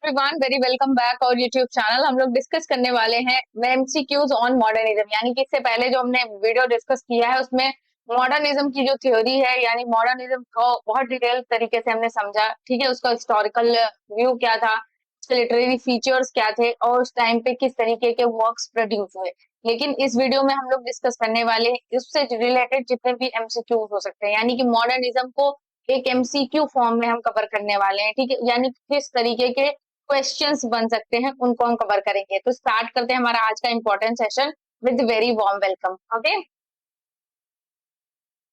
Everyone, very welcome back और YouTube channel. हम लोग डिस्कस करने वाले हैं एमसीक्यूज ऑन मॉडर्निज्म, यानी कि इससे पहले जो हमने वीडियो डिस्कस किया है उसमें मॉडर्निज्म की जो थ्योरी है, यानी मॉडर्निज्म को बहुत डिटेल तरीके से हमने समझा। ठीक है, उसका हिस्टोरिकल व्यू क्या था, उसके लिटरेरी फीचर्स क्या थे और उस टाइम पे किस तरीके के वर्क्स प्रोड्यूस हुए। लेकिन इस वीडियो में हम लोग डिस्कस करने वाले हैं उससे रिलेटेड जितने भी एमसीक्यूज हो सकते हैं, यानी कि मॉडर्निज्म को एक एमसीक्यू फॉर्म में हम कवर करने वाले हैं। ठीक है, यानी किस तरीके के क्वेश्चंस बन सकते हैं उनको हम कवर करेंगे। तो स्टार्ट करते हैं हमारा आज का important session with very warm welcome. Okay,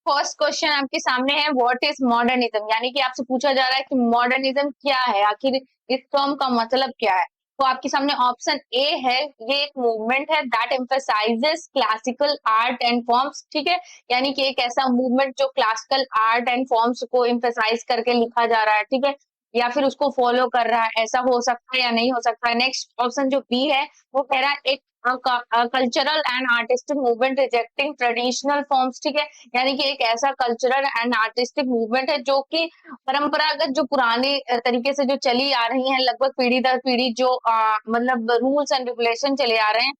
first question आपके सामने है, व्हाट इज मॉडर्निज्म, यानी कि आपसे पूछा जा रहा है कि मॉडर्निज्म क्या है, आखिर इस टर्म का मतलब क्या है। तो आपके सामने ऑप्शन ए है, ये एक मूवमेंट है that emphasises classical art and forms. ठीक है, यानी कि एक ऐसा मूवमेंट जो क्लासिकल आर्ट एंड फॉर्म्स को एम्फसाइज करके लिखा जा रहा है। ठीक है, या फिर उसको फॉलो कर रहा है, ऐसा हो सकता है या नहीं हो सकता है। नेक्स्ट ऑप्शन जो बी है वो कह रहा है एक cultural and artistic movement rejecting traditional forms. ठीक है, यानी कि एक ऐसा कल्चरल एंड आर्टिस्टिक मूवमेंट है जो कि परंपरागत जो पुराने तरीके से जो चली आ रही है, लगभग पीढ़ी दर पीढ़ी जो मतलब रूल्स एंड रेगुलेशन चले आ रहे हैं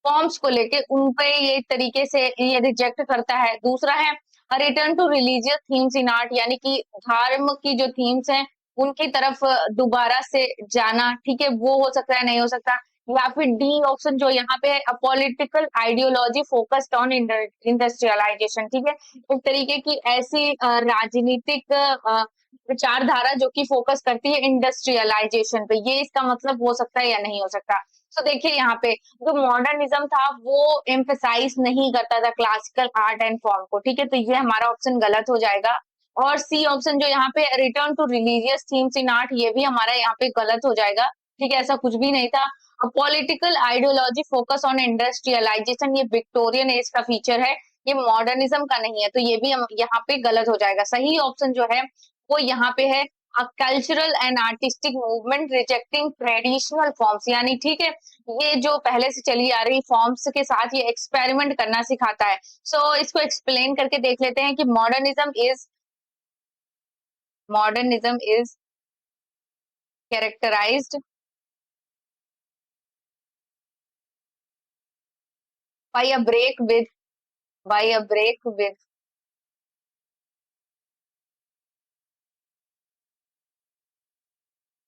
फॉर्म्स को लेके, उन पे ये तरीके से ये रिजेक्ट करता है। दूसरा है return to religious themes in art, यानी कि धर्म की जो थीम्स हैं उनकी तरफ दोबारा से जाना। ठीक है, वो हो सकता है, नहीं हो सकता। या फिर डी ऑप्शन जो यहाँ पे है, political ideology focused on industrialisation. ठीक है, एक तरीके की ऐसी राजनीतिक विचारधारा जो कि फोकस करती है इंडस्ट्रियलाइजेशन पे, ये इसका मतलब हो सकता है या नहीं हो सकता। तो देखिए यहाँ पे जो मॉडर्निज्म था वो एम्फसाइज नहीं करता था क्लासिकल आर्ट एंड फॉर्म को। ठीक है, तो ये हमारा ऑप्शन गलत हो जाएगा। और सी ऑप्शन जो यहाँ पे return to religious themes in art, ये भी हमारा यहाँ पे गलत हो जाएगा। ठीक है, ऐसा कुछ भी नहीं था। Political ideology focus on industrialisation, ये विक्टोरियन एज का फीचर है, ये मॉडर्निज्म का नहीं है, तो ये भी हम यहाँ पे गलत हो जाएगा। सही ऑप्शन जो है वो यहाँ पे है cultural and artistic movement rejecting traditional forms, यानी ठीक है ये जो पहले से चली आ रही फॉर्म्स के साथ ये एक्सपेरिमेंट करना सिखाता है। इसको एक्सप्लेन करके देख लेते हैं कि modernism is characterised by a break with by a break with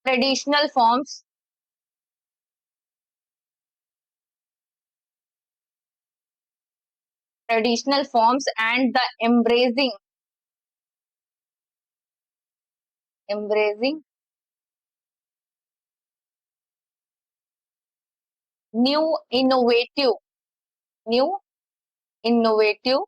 traditional forms and the embracing new innovative new innovative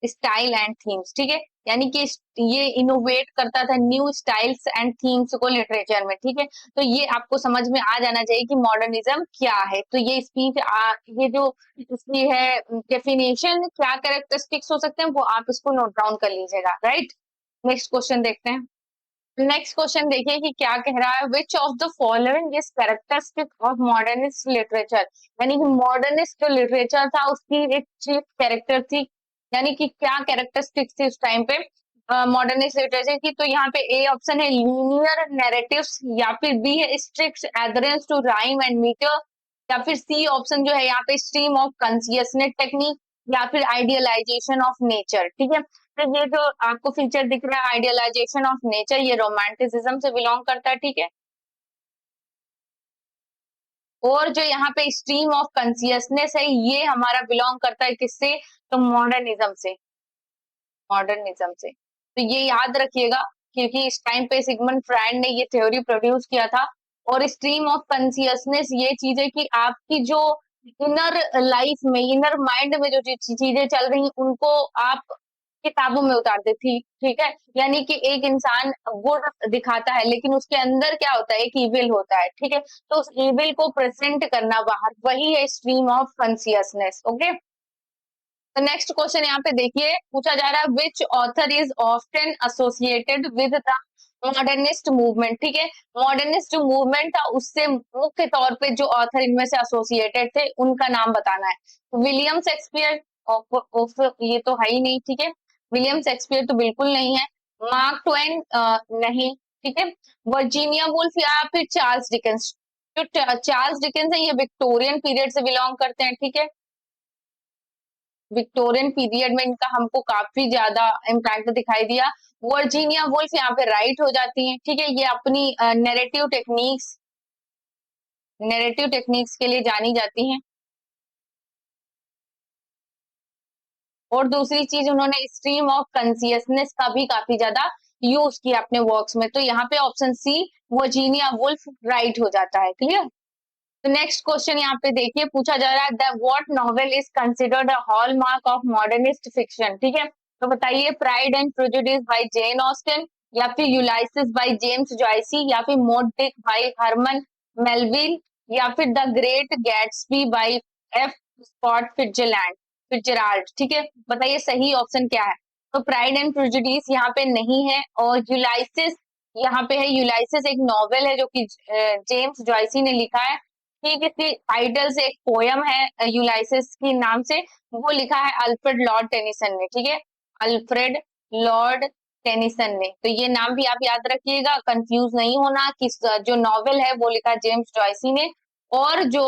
style and themes. ठीक है, यानी कि ये इनोवेट करता था न्यू स्टाइल्स एंड थीम्स को लिटरेचर में। ठीक है, तो ये आपको समझ में आ जाना चाहिए कि मॉडर्निज्म क्या है। तो ये इसकी ये जो इसकी है डेफिनेशन, क्या कैरेक्टरिस्टिक्स हो सकते हैं वो आप इसको नोट डाउन कर लीजिएगा। राइट, नेक्स्ट क्वेश्चन देखते हैं। नेक्स्ट क्वेश्चन देखिए कि क्या कह रहा है, which of the following is characteristic of modernist literature, यानी कि मॉडर्निस्ट जो लिटरेचर था उसकी एक चीफ कैरेक्टर थी, यानी कि क्या कैरेक्टरिस्टिक्स थी उस टाइम पे मॉडर्निस्ट लिटरेचर की। तो यहाँ पे ए ऑप्शन है लीनियर नैरेटिव्स, या फिर बी है strict adherence to rhyme and metre, या फिर सी ऑप्शन जो है यहाँ पे स्ट्रीम ऑफ कॉन्शियसनेस टेक्निक, या फिर आइडियलाइजेशन ऑफ नेचर। ठीक है, तो ये जो आपको फीचर दिख रहा है आइडियलाइजेशन ऑफ नेचर, ये रोमांटिसिज्म से बिलोंग करता है। ठीक है, और जो यहाँ पे स्ट्रीम ऑफ कॉन्शियसनेस है ये हमारा बिलोंग करता है किससे, तो मॉडर्निज्म से। तो ये याद रखिएगा, क्योंकि इस टाइम पे सिगमंड फ्रायड ने ये थ्योरी प्रोड्यूस किया था। और स्ट्रीम ऑफ कॉन्शियसनेस ये चीज है कि आपकी जो इनर लाइफ में, इनर माइंड में जो चीजें चल रही उनको आप किताबों में उतार दे थी। ठीक है, यानी कि एक इंसान गुड दिखाता है लेकिन उसके अंदर क्या होता है, एक इविल होता है। ठीक है, तो उस इविल को प्रेजेंट करना बाहर, वही है स्ट्रीम ऑफ कॉन्शियसनेस। ओके, तो नेक्स्ट क्वेश्चन यहाँ पे देखिए, पूछा जा रहा है विच author is often associated with the modernist movement. ठीक है, मॉडर्निस्ट जो मूवमेंट था उससे मुख्य तौर पे जो ऑथर इनमें से एसोसिएटेड थे उनका नाम बताना है। विलियम शेक्सपियर, ये तो है ही नहीं। ठीक है, विलियम शेक्सपियर तो बिल्कुल नहीं है। मार्क ट्वेन नहीं, ठीक है। वर्जीनिया वुल्फ या फिर चार्ल्स डिकेंस। जो चार्ल्स डिकेंस है ये विक्टोरियन पीरियड से बिलोंग करते हैं, ठीक है। विक्टोरियन पीरियड में इनका हमको काफी ज्यादा इम्पैक्ट दिखाई दिया। वर्जीनिया वुल्फ यहाँ पे राइट हो जाती है, ठीक है। ये अपनी नैरेटिव टेक्निक्स के लिए जानी जाती हैं। और दूसरी चीज उन्होंने स्ट्रीम ऑफ कॉन्शियसनेस का भी काफी ज्यादा यूज किया अपने वर्क्स में। तो यहाँ पे option C Virginia Woolf right हो जाता है। क्लियर। तो नेक्स्ट क्वेश्चन यहाँ पे देखिए, पूछा जा रहा है the what novel is considered a hallmark of modernist fiction, ठीक है। तो बताइए, Pride and Prejudice by Jane Austen, या फिर यूलाइसिस बाय जेम्स जॉयसी, या फिर Moby Dick by Herman Melville, या फिर the Great Gatsby by F Scott Fitzgerald, ठीक है। बताइए सही ऑप्शन क्या है। तो प्राइड एंड प्रेजुडिस यहाँ पे नहीं है, और यूलाइसिस यहाँ पे है। यूलाइसिस एक नॉवेल है जो कि जेम्स जॉयसी ने लिखा है, ठीक है। इसकी टाइटल से एक पोयम है यूलाइसिस की नाम से, वो लिखा है अल्फ्रेड लॉर्ड टेनिसन ने, ठीक है। अल्फ्रेड लॉर्ड टेनिसन ने। तो ये नाम भी आप याद रखिएगा, कंफ्यूज नहीं होना कि जो नॉवेल है वो लिखा जेम्स जॉयसी ने, और जो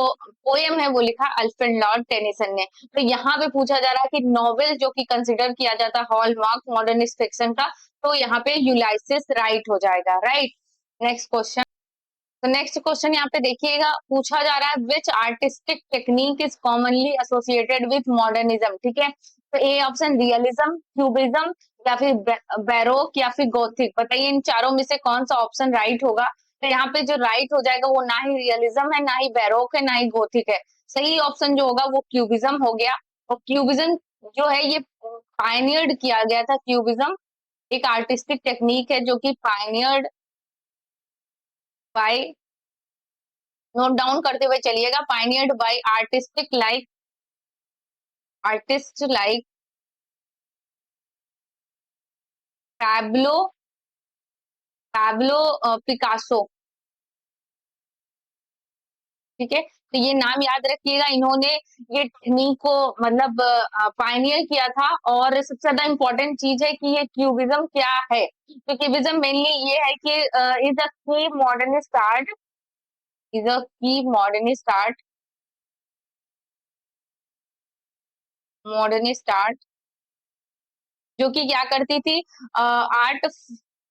पोयम है वो लिखा अल्फ्रेड लॉर्ड टेनिसन ने। तो यहाँ पे पूछा जा रहा है कि नॉवेल जो कि कंसिडर किया जाता है हॉलमार्क मॉडर्निस्ट फिक्शन का, तो यहाँ पे यूलाइसिस राइट हो जाएगा। राइट। Next question. तो नेक्स्ट क्वेश्चन यहाँ पे देखिएगा, पूछा जा रहा है which artistic technique is commonly associated with modernism, ठीक है। तो ए ऑप्शन रियलिज्म, क्यूबिज्म, या फिर बैरोक, या फिर गोथिक। बताइए इन चारों में से कौन सा ऑप्शन राइट होगा। तो यहाँ पे जो राइट हो जाएगा वो ना ही रियलिज्म है, ना ही बैरोक है, ना ही गोथिक है। सही ऑप्शन जो होगा वो क्यूबिज्म हो गया। और क्यूबिज्म जो है ये पायनियर्ड किया गया था। क्यूबिज्म एक आर्टिस्टिक टेक्निक है जो कि पायनियर्ड बाय, नोट डाउन करते हुए चलिएगा, pioneered by artist like Pablo Pablo Picasso, ठीक है। तो ये नाम याद रखिएगा, इन्होंने ये टेक्निक को मतलब पायनियर किया था। और सबसे ज्यादा इंपॉर्टेंट चीज है कि ये क्यूबिज्म क्या है। तो क्यूबिज्म मेनली ये है कि इज अ की मॉडर्निस्ट आर्ट, इज अ की मॉडर्निस्ट आर्ट जो कि क्या करती थी, आर्ट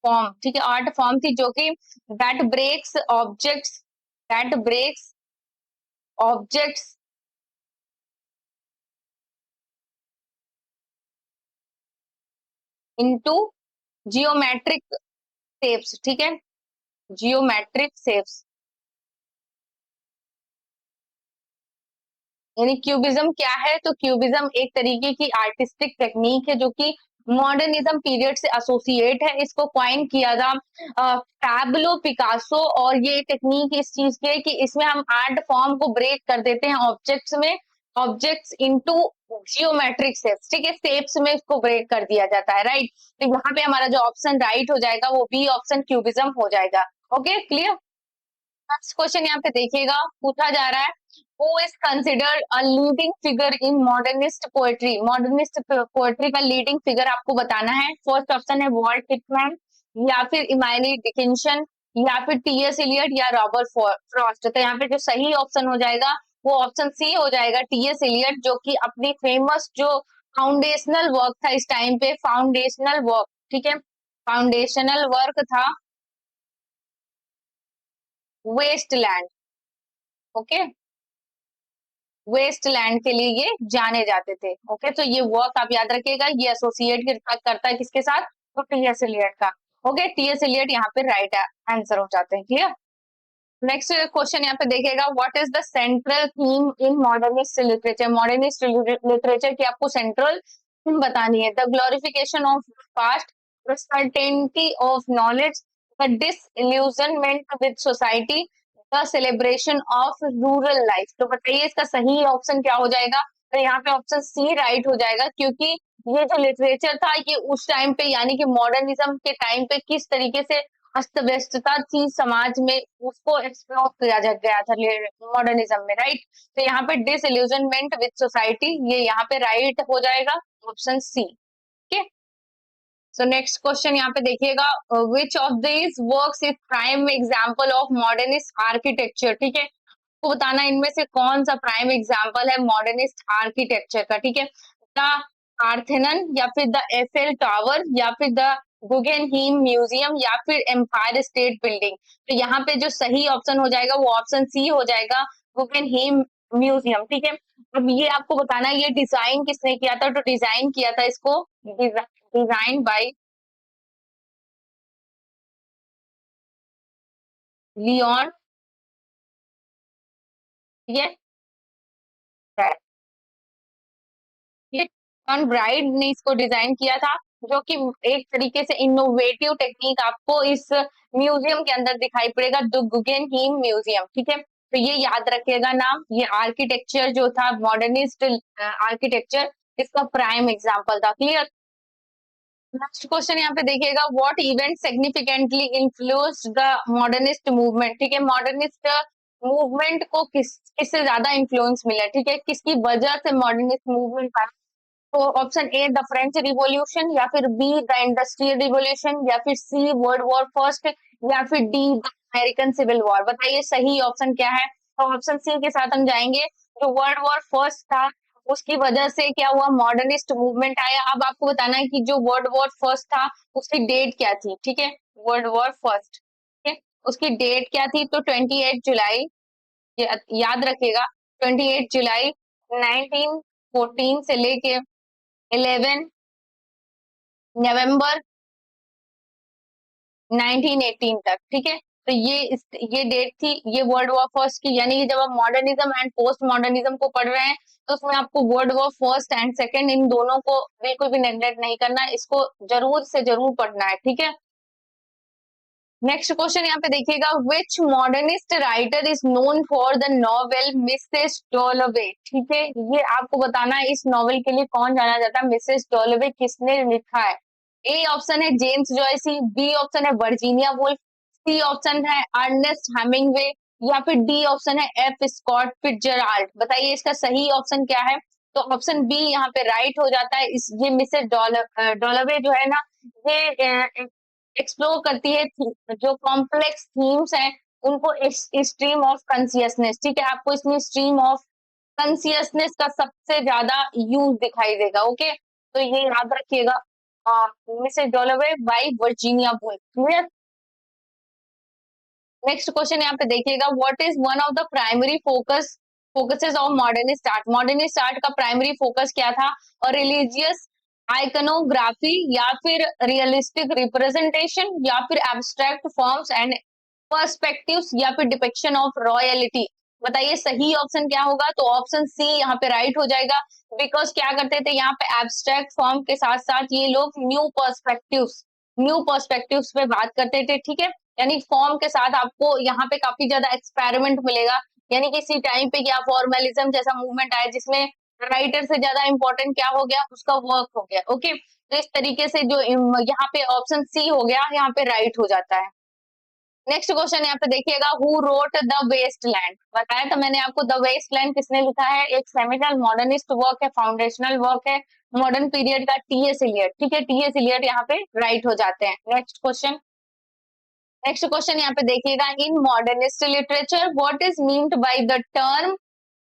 फॉर्म, ठीक है। आर्ट फॉर्म थी जो कि that breaks objects that breaks objects into geometric shapes, ठीक है। जियोमेट्रिक शेप्स, यानी क्यूबिज्म क्या है। तो क्यूबिज्म एक तरीके की आर्टिस्टिक टेक्निक है जो कि मॉडर्निज्म पीरियड से एसोसिएट है। इसको क्वाइन किया था पैब्लो पिकासो। और ये टेक्निक इस चीज की है कि इसमें हम आर्ट फॉर्म को ब्रेक कर देते हैं ऑब्जेक्ट्स में, ऑब्जेक्ट्स इनटू जियोमेट्रिक शेप्स, ठीक है। शेप्स में इसको ब्रेक कर दिया जाता है। राइट। तो यहाँ पे हमारा जो ऑप्शन राइट हो जाएगा वो बी ऑप्शन क्यूबिज्म हो जाएगा। Okay, clear. नेक्स्ट क्वेश्चन यहाँ पे देखिएगा, पूछा जा रहा है who is considered a leading figure in modernist poetry. Modernist poetry का लीडिंग फिगर आपको बताना है। फर्स्ट ऑप्शन है वॉल्ट विटमैन, या फिर इमाइली डिकिंसन, या फिर टीएस इलियट, या रॉबर्ट फ्रॉस्ट। तो यहाँ पे जो सही ऑप्शन हो जाएगा वो ऑप्शन सी हो जाएगा, टीएस इलियट, जो कि अपनी फेमस जो फाउंडेशनल वर्क था इस टाइम पे, फाउंडेशनल वर्क, ठीक है, फाउंडेशनल वर्क था वेस्टलैंड। ओके, वेस्टलैंड के लिए ये जाने जाते थे। ओके, तो ये वर्क आप याद रखिएगा, ये एसोसिएट करता है किसके साथ, तो टीएस इलियट का। ओके, टीएस इलियट यहाँ पे राइट आंसर हो जाते हैं। क्लियर। नेक्स्ट क्वेश्चन यहाँ पे देखिएगा, what is the central theme in modernist literature. Modernist literature की आपको सेंट्रल थीम बतानी है। The glorification of past, the certainty of knowledge, the disillusionment with society, the celebration of rural life. तो बताइए इसका सही ऑप्शन क्या हो जाएगा। तो यहाँ पे ऑप्शन सी राइट हो जाएगा, क्योंकि ये जो लिटरेचर था ये उस टाइम पे यानी कि मॉडर्निज्म के टाइम पे किस तरीके से अस्त व्यस्तता थी समाज में, उसको एक्सप्लोर किया गया था मॉडर्निज्म में। राइट। तो यहाँ पे डिसइल्यूजनमेंट विद सोसाइटी, ये यहाँ पे राइट हो जाएगा, ऑप्शन सी। ठीक है। सो नेक्स्ट क्वेश्चन यहाँ पे देखिएगा, which of this works is prime example of modernist architecture. ठीक है, आपको बताना इनमें से कौन सा प्राइम एग्जांपल है मॉडर्निस्ट आर्किटेक्चर का। ठीक है, द पार्थेनन, या फिर द एफएल टावर, या फिर द गुगेनहीम म्यूजियम, या फिर एम्पायर स्टेट बिल्डिंग। तो यहाँ पे जो सही ऑप्शन हो जाएगा वो ऑप्शन सी हो जाएगा, गुगेनहीम म्यूजियम। ठीक है, अब ये आपको बताना है ये डिजाइन किसने किया था। तो डिजाइन किया था इसको, डिजाइन बाय लियोन, ठीक है, ये जॉन ब्राइड ने इसको डिजाइन किया था, जो कि एक तरीके से इनोवेटिव टेक्निक आपको इस म्यूजियम के अंदर दिखाई पड़ेगा, द गुगेनहीम म्यूजियम। ठीक है, तो ये याद रखिएगा नाम, ये आर्किटेक्चर जो था मॉडर्निस्ट आर्किटेक्चर, इसका प्राइम एग्जांपल था। क्लियर। नेक्स्ट क्वेश्चन यहाँ पे देखिएगा, what event significantly influenced the modernist movement. ठीक है, मॉडर्निस्ट मूवमेंट को किससे ज्यादा इन्फ्लुएंस मिला। ठीक है, किसकी वजह से मॉडर्निस्ट मूवमेंट आया। तो option A the French revolution, या फिर बी द इंडस्ट्रियल रिवॉल्यूशन, या फिर सी वर्ल्ड वॉर फर्स्ट, या फिर D the American civil war. बताइए सही ऑप्शन क्या है। तो ऑप्शन सी के साथ हम जाएंगे, जो वर्ल्ड वॉर फर्स्ट था उसकी वजह से क्या हुआ, मॉडर्निस्ट मूवमेंट आया। अब आपको बताना है कि जो वर्ल्ड वॉर फर्स्ट था उसकी डेट क्या थी। ठीक है, वर्ल्ड वॉर फर्स्ट, ठीक है, उसकी डेट क्या थी। तो 28 जुलाई, याद रखिएगा, 28 जुलाई 1914 से लेके 11 नवंबर 1918 तक। ठीक है, तो ये डेट थी ये वर्ल्ड वॉर फर्स्ट की। यानी कि जब आप मॉडर्निज्म एंड पोस्ट मॉडर्निज्म को पढ़ रहे हैं तो उसमें आपको world war first and second in दोनों को बिल्कुल भी नेग्लेक्ट नहीं करना है, इसको जरूर से जरूर पढ़ना है। ठीक है, नेक्स्ट क्वेश्चन यहाँ पे देखिएगा, which modernist writer is known for the novel Mrs Dalloway. ठीक है, ये आपको बताना है इस नॉवेल के लिए कौन जाना जाता है, मिसेस डॉलोवे किसने लिखा है। ए ऑप्शन है जेम्स जॉयसी, बी ऑप्शन है वर्जीनिया वुल्फ, सी ऑप्शन है अर्नेस्ट हेमिंगवे, या फिर डी ऑप्शन है एफ स्कॉट फिट्जराल्ड। बताइए इसका सही ऑप्शन क्या है। तो ऑप्शन बी यहाँ पे राइट हो जाता है। इस ये मिसेस डॉलोवे जो है ना, ये एक्सप्लोर करती है जो कॉम्प्लेक्स थीम्स हैं उनको स्ट्रीम ऑफ कॉन्सियसनेस। ठीक है, आपको इसमें स्ट्रीम ऑफ कॉन्सियसनेस का सबसे ज्यादा यूज दिखाई देगा। ओके, तो ये याद रखिएगा, Mrs Dalloway by Virginia Woolf. Clear. Next question यहाँ पे देखिएगा, what is one of the primary focuses of modernist art. Modernist art का प्राइमरी फोकस क्या था। और रिलीजियस आइकनोग्राफी, या फिर रियलिस्टिक रिप्रेजेंटेशन, या फिर एब्स्ट्रैक्ट फॉर्म्स एंड पर्सपेक्टिव्स, या फिर डिपिक्शन ऑफ रॉयलिटी। बताइए सही ऑप्शन क्या होगा। तो ऑप्शन सी यहाँ पे राइट हो जाएगा, बिकॉज क्या करते थे यहाँ पे एब्स्ट्रैक्ट फॉर्म के साथ साथ ये लोग न्यू पर्सपेक्टिव्स पे बात करते थे। ठीक है, यानी फॉर्म के साथ आपको यहाँ पे काफी ज्यादा एक्सपेरिमेंट मिलेगा। यानी किसी टाइम पे क्या फॉर्मलिज्म जैसा मूवमेंट आया जिसमें राइटर से ज्यादा इंपॉर्टेंट क्या हो गया, उसका वर्क हो गया। ओके, तो इस तरीके से जो यहाँ पे ऑप्शन सी हो गया, यहाँ पे राइट हो जाता है। नेक्स्ट क्वेश्चन यहाँ पे देखिएगा, who wrote the Waste Land. बताया था मैंने आपको द वेस्ट लैंड किसने लिखा है, एक सेमिनल मॉडर्निस्ट वर्क है, फाउंडेशनल वर्क है मॉडर्न पीरियड का, टीएस इलियट। ठीक है, टीएस इलियट यहाँ पे राइट हो जाते हैं। नेक्स्ट क्वेश्चन यहाँ पे देखिएगा, in modernist literature what is meant by the term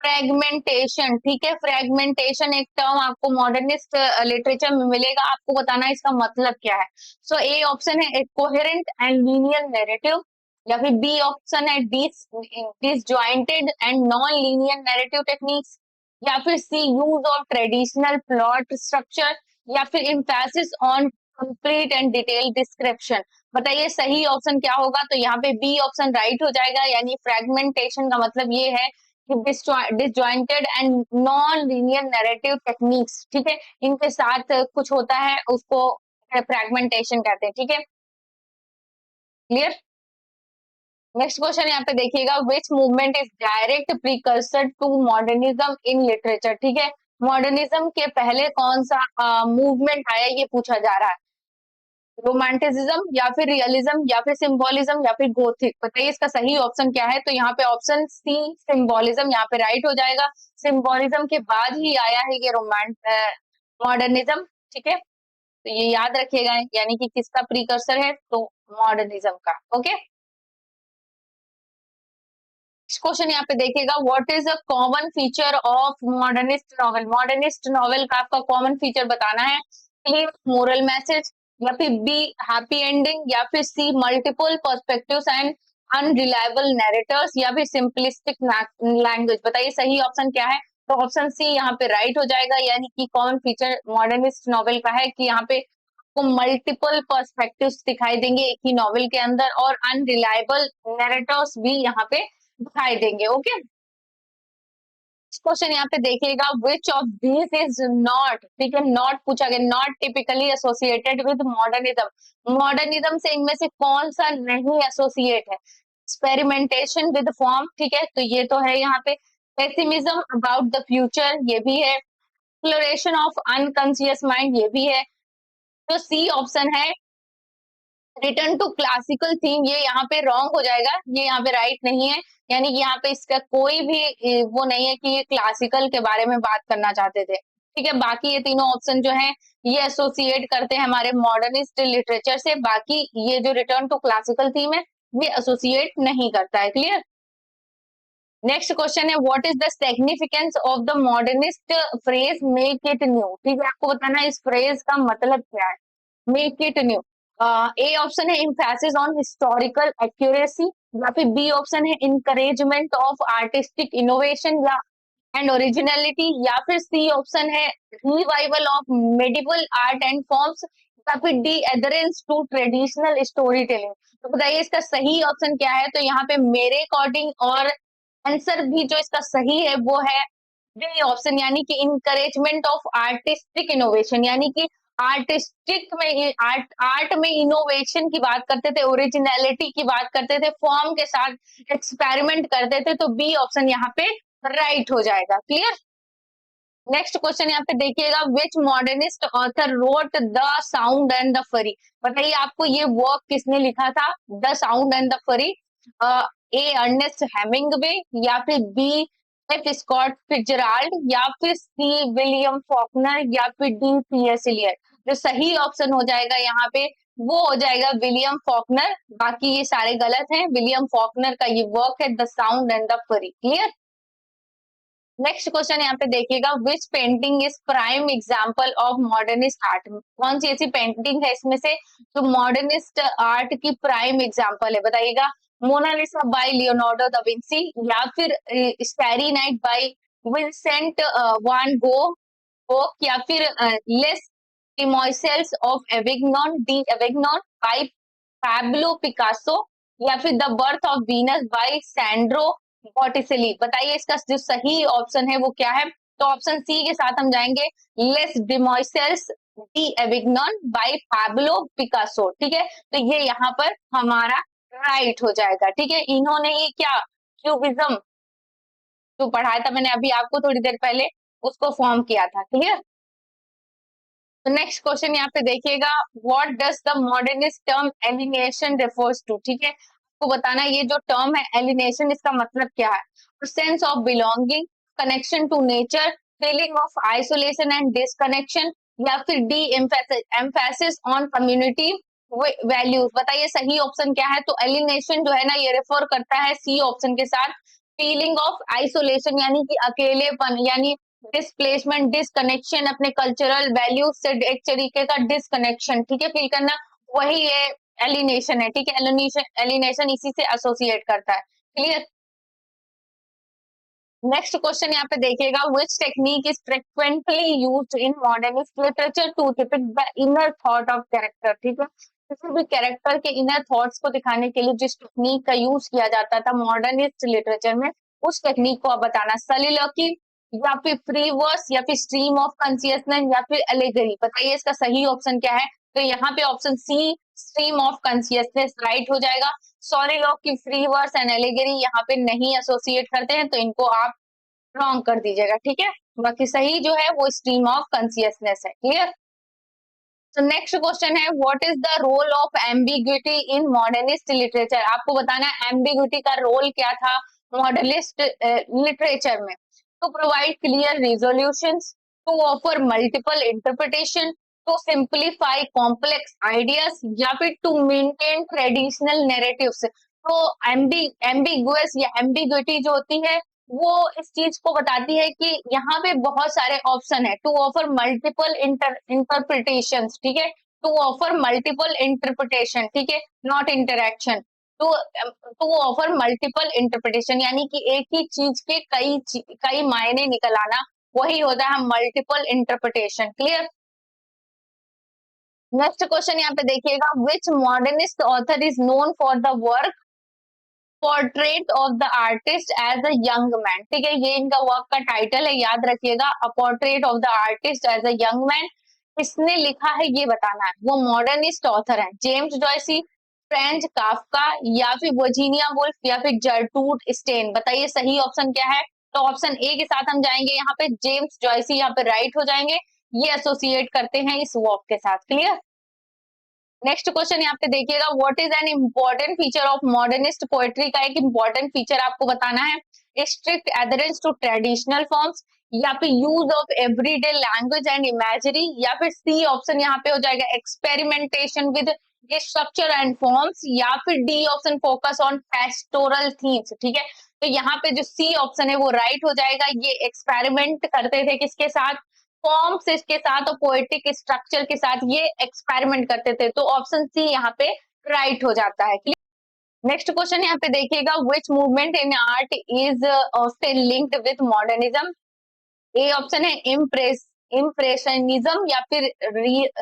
fragmentation. ठीक है, फ्रेगमेंटेशन एक टर्म आपको मॉडर्निस्ट लिटरेचर में मिलेगा, आपको बताना है इसका मतलब क्या है। सो ए ऑप्शन है कोहेरेंट एंड लीनियर नैरेटिव, या फिर बी ऑप्शन है disjointed and non linear narrative techniques, या फिर C use of traditional plot structure, या फिर emphasis on complete and detail description. बताइए सही ऑप्शन क्या होगा। तो यहाँ पे बी ऑप्शन राइट हो जाएगा, यानी फ्रेगमेंटेशन का मतलब ये है disjointed and non linear narrative techniques. ठीक है, इनके साथ कुछ होता है उसको फ्रेगमेंटेशन कहते हैं। ठीक है, क्लियर। नेक्स्ट क्वेश्चन यहाँ पे देखिएगा, which movement is direct precursor to modernism in literature. ठीक है, मॉडर्निज्म के पहले कौन सा मूवमेंट आया ये पूछा जा रहा है। रोमांटिसिज्म, या फिर रियलिज्म, या फिर सिंबोलिज्म, या फिर गोथिक। बताइए इसका सही ऑप्शन क्या है। तो यहाँ पे ऑप्शन सी सिंबोलिज्म यहाँ पे राइट हो जाएगा। सिंबोलिज्म के बाद ही आया है ये मॉडर्निज्म। ठीक है, तो ये याद रखिएगा, यानी कि किसका प्रीकर्सर है, तो मॉडर्निज्म का। ओके, क्वेश्चन यहाँ पे देखिएगा, what is a common feature of modernist novel. Modernist novel का आपका कॉमन फीचर बताना है, क्लियर मोरल मैसेज, या फिर बी हैप्पी एंडिंग, या फिर सी मल्टीपल पर्सपेक्टिव्स एंड अनरिलायबल नैरेटर्स, या फिर सिंपलिस्टिक लैंग्वेज। बताइए सही ऑप्शन क्या है, तो ऑप्शन सी यहाँ पे राइट हो जाएगा, यानी कि कॉमन फीचर मॉडर्निस्ट नॉवेल का है कि यहाँ पे आपको मल्टीपल पर्सपेक्टिव्स दिखाई देंगे एक ही नॉवेल के अंदर, और अनरिलायबल नैरेटर्स भी यहाँ पे दिखाई देंगे। ओके, क्वेश्चन यहाँ पे देखिएगा, which of this is not, ठीक है, नॉट पूछा गया, not typically associated with modernism. Modernism से इनमें से कौन सा नहीं एसोसिएट है। एक्सपेरिमेंटेशन विद फॉर्म, ठीक है, तो ये तो है यहाँ पे। पेसिमिज्म अबाउट द फ्यूचर, ये भी है। एक्सप्लोरेशन ऑफ अनकॉन्शियस माइंड, ये भी है। तो सी ऑप्शन है रिटर्न टू क्लासिकल थीम, ये यहाँ पे रॉन्ग हो जाएगा, ये यहाँ पे राइट नहीं है, यानी कि यहाँ पे इसका कोई भी वो नहीं है कि ये क्लासिकल के बारे में बात करना चाहते थे। ठीक है, बाकी ये तीनों ऑप्शन जो है ये एसोसिएट करते हैं हमारे मॉडर्निस्ट लिटरेचर से, बाकी ये जो रिटर्न टू क्लासिकल थीम है ये एसोसिएट नहीं करता है। क्लियर। नेक्स्ट क्वेश्चन है, what is the significance of the modernist phrase make it new. ठीक है, आपको बताना है इस फ्रेज का मतलब क्या है, make it new. A option है इम्फेसिस ऑन हिस्टोरिकल एक्यूरेसी, या फिर बी ऑप्शन है इंकरेजमेंट ऑफ आर्टिस्टिक इनोवेशन या एंड ओरिजिनलिटी, या फिर सी ऑप्शन है revival of medieval art and forms, या फिर D adherence to traditional story telling. तो बताइए इसका सही ऑप्शन क्या है, तो यहाँ पे मेरे अकॉर्डिंग और आंसर भी जो इसका सही है वो है बी ऑप्शन, यानी कि इनकरेजमेंट ऑफ आर्टिस्टिक इनोवेशन, यानी कि आर्टिस्टिक में आर्ट में इनोवेशन की बात करते थे, ओरिजिनलिटी की बात करते थे, फॉर्म के साथ एक्सपेरिमेंट करते थे, तो बी ऑप्शन यहाँ पे राइट हो जाएगा। क्लियर। नेक्स्ट क्वेश्चन यहाँ पे देखिएगा, which modernist author wrote the sound and the fury. बताइए आपको ये वर्क किसने लिखा था, द साउंड एंड द फरी। ए अर्नेस्ट हेमिंगवे, या फिर बी एफ स्कॉट फिट्जराल्ड, या फिर सी विलियम फॉकनर, या फिर डी सी एस इलियट। जो सही ऑप्शन हो जाएगा यहाँ पे वो हो जाएगा विलियम फॉकनर, बाकी ये सारे गलत हैं। विलियम फॉकनर का ये वर्क है the sound and the fury. Clear. Next question यहाँ पे देखिएगा, which painting is prime example of modernist art. कौन सी ऐसी पेंटिंग है इसमें से जो मॉडर्निस्ट आर्ट की प्राइम एग्जांपल है, बताइएगा। Mona Lisa by Leonardo da Vinci, या फिर starry night by Vincent van Gogh, या फिर les demoiselles of Avignon de Avignon by Pablo Picasso, या फिर the birth of Venus by Sandro बॉटिसेली। बताइए इसका जो सही ऑप्शन है वो क्या है, तो ऑप्शन सी के साथ हम जाएंगे, les demoiselles de Avignon by Pablo Picasso. ठीक है, तो ये यहाँ पर हमारा राइट हो जाएगा। ठीक है, इन्होंने ये क्या क्यूबिज्म जो पढ़ाया था मैंने अभी आपको थोड़ी देर पहले, उसको फॉर्म किया था। क्लियर। तो नेक्स्ट क्वेश्चन यहाँ पे देखिएगा, what does the modernist term alienation refers to. ठीक है, आपको बताना है ये जो टर्म है एलिनेशन, इसका मतलब क्या है। Sense of belonging, connection to nature, feeling of isolation and disconnection, या फिर D emphasis on community values. बताइए सही ऑप्शन क्या है, तो एलिनेशन जो है ना ये रेफर करता है सी ऑप्शन के साथ फीलिंग ऑफ आइसोलेशन, यानी कि अकेलेपन, यानी डिस्प्लेसमेंट, डिसकनेक्शन, अपने कल्चरल वैल्यूज से एक तरीके का डिसकनेक्शन, ठीक है, फील करना, वही ये एलिनेशन है। ठीक है, एलिनेशन एलिनेशन इसी से एसोसिएट करता है। क्लियर। नेक्स्ट क्वेश्चन यहाँ पे देखिएगा, which technique is frequently used in modernist literature to depict the inner thought of character. ठीक है, किसी भी कैरेक्टर के इनर थॉट्स को दिखाने के लिए जिस टेक्निक का यूज किया जाता था मॉडर्निस्ट लिटरेचर में, उस टेक्निक को आप बताना। सलिलोकी, या फिर फ्री वर्स, या फिर स्ट्रीम ऑफ कॉन्शियसनेस, या फिर एलेगरी। बताइए इसका सही ऑप्शन क्या है, तो यहाँ पे option C stream of consciousness right हो जाएगा। सॉलिलोक की फ्री वर्स एंड एलेगरी यहाँ पे नहीं एसोसिएट करते हैं, तो इनको आप रॉन्ग कर दीजिएगा। ठीक है, बाकी सही जो है वो स्ट्रीम ऑफ कॉन्शियसनेस है। क्लियर। तो नेक्स्ट क्वेश्चन है, what is the role of ambiguity in modernist literature. आपको बताना है एम्बिग्विटी का रोल क्या था मॉडर्निस्ट लिटरेचर में। To provide clear resolutions, to offer multiple interpretation, to simplify complex ideas या फिर टू मेंटेन ट्रेडिशनल नैरेटिव्स। तो एम्बिगुअस या एम्बिग्विटी जो होती है वो इस चीज को बताती है कि यहाँ पे बहुत सारे ऑप्शन है, टू ऑफर मल्टीपल इंटरप्रिटेशन, ठीक है, टू ऑफर मल्टीपल इंटरप्रिटेशन, ठीक है, not interaction. To to offer multiple interpretation यानी कि एक ही चीज के कई मायने निकल आना, वही होता है multiple interpretation. Clear. Next question यहाँ पे देखिएगा, which modernist author is known for the work portrait of the artist as a young man. ठीक है, ये इनका वर्क का टाइटल है, याद रखिएगा, a portrait of the artist as a young man. किसने लिखा है ये बताना है, वो मॉडर्निस्ट ऑथर है, जेम्स जॉयसी, फ्रेंच काफका, या फिर वर्जीनिया वुल्फ, या फिर जर्टूड स्टेन। बताइए सही ऑप्शन क्या है। तो ऑप्शन ए के साथ हम जाएंगे, यहाँ पे जेम्स जॉयसी यहाँ पे राइट हो जाएंगे, ये एसोसिएट करते हैं इस वर्क के साथ। क्लियर। नेक्स्ट क्वेश्चन यहाँ पे देखिएगा, what is an important feature of modernist poetry. का एक इम्पोर्टेंट फीचर आपको बताना है, strict adherence to traditional forms, या फिर use of everyday language and imagery, या फिर सी ऑप्शन यहाँ पे हो जाएगा experimentation with structure and forms, या फिर D option focus on pastoral themes. ठीक है, तो यहाँ पे जो सी ऑप्शन है वो राइट हो जाएगा, ये एक्सपेरिमेंट करते थे किसके साथ, फॉर्म्स इसके साथ और पोएटिक स्ट्रक्चर के साथ ये एक्सपेरिमेंट करते थे। तो ऑप्शन सी यहाँ पे राइट हो जाता है। नेक्स्ट क्वेश्चन यहाँ पे देखिएगा, which movement in art is still linked with modernism. A option है इम्प्रेशनिज्म, या फिर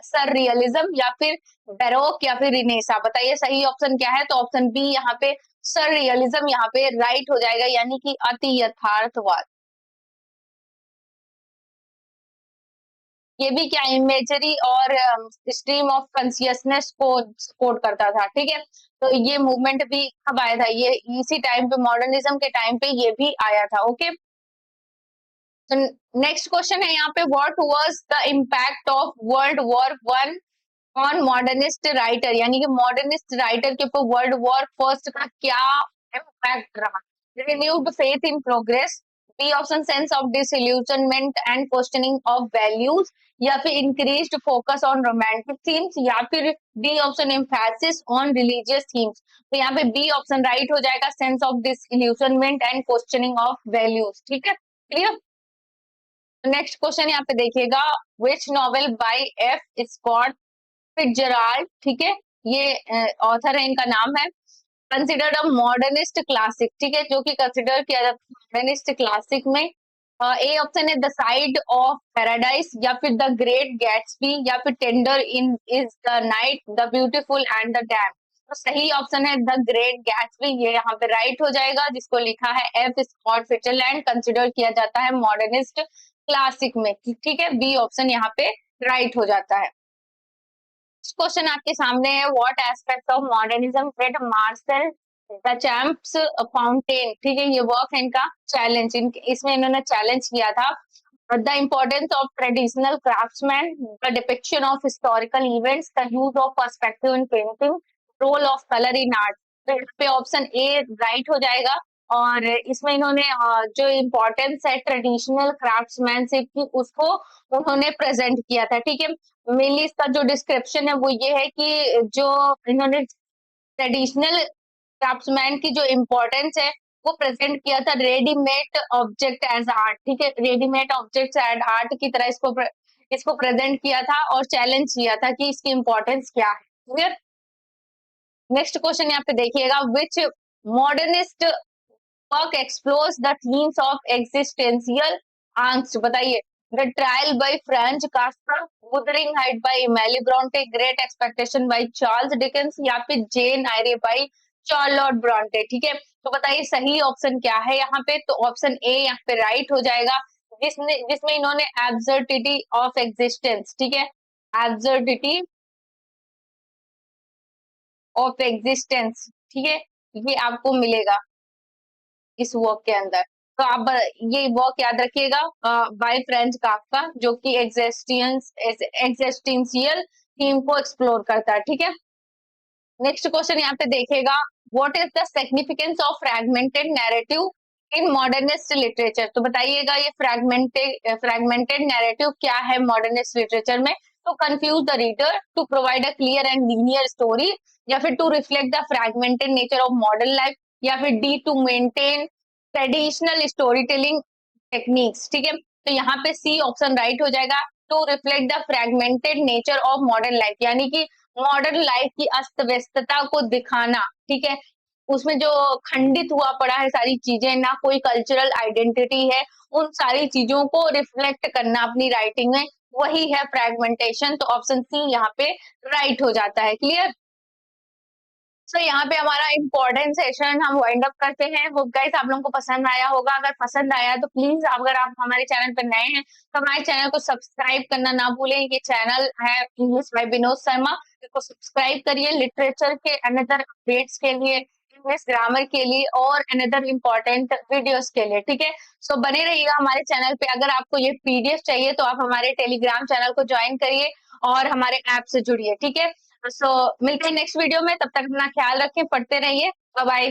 सररियलिज्म, या फिर बैरोक, या फिर रिनेसा। बताइए सही ऑप्शन क्या है। तो ऑप्शन बी यहाँ पे सररियलिज्म यहाँ पे राइट हो जाएगा, यानी कि अति यथार्थवाद। ये भी क्या इमेजरी और स्ट्रीम ऑफ कॉन्शियसनेस को सपोर्ट करता था। ठीक है, तो ये मूवमेंट भी कब आया था, ये इसी टाइम पे मॉडर्निज्म के टाइम पे ये भी आया था। ओके, तो नेक्स्ट क्वेश्चन है यहाँ पे, what was the impact of world war one on modernist writer, यानी कि मॉडर्निस्ट राइटर के ऊपर वर्ल्ड वॉर फर्स्ट का क्या इम्पैक्ट रहा। Renewed faith in progress, B option sense of disillusionment and questioning of values, या फिर increased focus on romantic themes, या फिर D option emphasis on religious themes. तो यहाँ पे बी ऑप्शन राइट हो जाएगा, sense of disillusionment and questioning of values. ठीक है, क्लियर। नेक्स्ट क्वेश्चन यहाँ पे देखिएगा, which novel by F Scott Fitzgerald, ठीक है, ये ऑथर है, इनका नाम है, कंसिडर्ड अ मॉडर्निस्ट क्लासिक। ठीक है, जो कि कंसिडर किया जाता है मॉडर्निस्ट क्लासिक में। ए ऑप्शन है द साइड ऑफ पैराडाइज, या फिर द ग्रेट गैट्सबी, या फिर tender in is the night, the beautiful and the dam. तो सही ऑप्शन है द ग्रेट गैट्सबी, ये यहाँ पे राइट हो जाएगा, जिसको लिखा है एफ स्कॉट फिट्जरलैंड, कंसिडर किया जाता है मॉडर्निस्ट क्लासिक में। ठीक है, बी ऑप्शन यहाँ पे राइट हो जाता है। क्वेश्चन आपके सामने है, what aspect of modernism did Marcel Duchamp's fountain. ठीक है, ये वर्क है इनका चैलेंज, इसमें इन्होंने चैलेंज किया था the importance of traditional craftsman, the depiction of historical events, the use of perspective in painting, role of colour in art. तो इस पे ऑप्शन ए राइट हो जाएगा, और इसमें इन्होंने जो इम्पोर्टेंस है ट्रेडिशनल क्राफ्ट्समैनशिप की उसको उन्होंने प्रेजेंट किया था। ठीक है, मेनली इसका जो डिस्क्रिप्शन है वो ये है कि जो इन्होंने ट्रेडिशनल क्राफ्ट्समैन की जो इम्पोर्टेंस है वो प्रेजेंट किया था रेडीमेड ऑब्जेक्ट एज आर्ट। ठीक है, रेडीमेड ऑब्जेक्ट एज आर्ट की तरह इसको प्रेजेंट किया था और चैलेंज किया था कि इसकी इम्पोर्टेंस क्या है। क्लियर। नेक्स्ट क्वेश्चन यहाँ पे देखिएगा, which modernist work explores the themes of existential angst. बताइए, the trial by Franz Kafka, Wuthering Height by Emily Bronte, great expectation by Charles Dickens, या फिर Jane Eyre by Charlotte Bronte. ठीक है, तो बताइए सही ऑप्शन क्या है यहाँ पे। तो ऑप्शन ए यहाँ पे राइट हो जाएगा, जिसमें इन्होंने एब्सर्डिटी ऑफ एग्जिस्टेंस, ठीक है, एब्सर्डिटी ऑफ एग्जिस्टेंस, ठीक है, ये आपको मिलेगा इस वर्क के अंदर। तो आप ये वर्क याद रखिएगा, बाय फ्रेंच काफ्का, जो कि एग्जिस्टेंशियल थीम को एक्सप्लोर करता है। ठीक है, नेक्स्ट क्वेश्चन यहाँ पे देखिएगा, what is the significance of fragmented narrative in modernist literature. तो बताइएगा ये फ्रैगमेंटेड नैरेटिव क्या है मॉडर्निस्ट लिटरेचर में। To confuse the reader, to provide a clear and linear story, या फिर to reflect the fragmented nature of modern life, या फिर D to maintain traditional story telling techniques. ठीक है, तो यहाँ पे सी ऑप्शन राइट हो जाएगा, to reflect the fragmented nature of modern life, यानी कि मॉडर्न लाइफ की अस्त व्यस्तता को दिखाना। ठीक है, उसमें जो खंडित हुआ पड़ा है सारी चीजें, ना कोई कल्चरल आइडेंटिटी है, उन सारी चीजों को रिफ्लेक्ट करना अपनी राइटिंग में, वही है फ्रैगमेंटेशन। तो ऑप्शन सी यहाँ पे राइट हो जाता है। क्लियर? सो यहाँ पे हमारा इम्पोर्टेंट सेशन हम वाइंड अप करते हैं। वो गाइस आप लोगों को पसंद आया होगा, अगर पसंद आया तो प्लीज अगर आप हमारे चैनल पर नए हैं तो हमारे चैनल को सब्सक्राइब करना ना भूलें। ये चैनल है इंग्लिश बाय विनोद शर्मा, इसको सब्सक्राइब करिए लिटरेचर के अनदर अपडेट्स के लिए, इंग्लिश ग्रामर के लिए और अनदर इम्पोर्टेंट वीडियोस के लिए। ठीक है, सो बने रहिएगा हमारे चैनल पे। अगर आपको ये पीडीएफ चाहिए तो आप हमारे टेलीग्राम चैनल को ज्वाइन करिए और हमारे ऐप से जुड़िए। ठीक है, सो मिलते हैं नेक्स्ट वीडियो में, तब तक अपना ख्याल रखें, पढ़ते रहिए। Bye bye.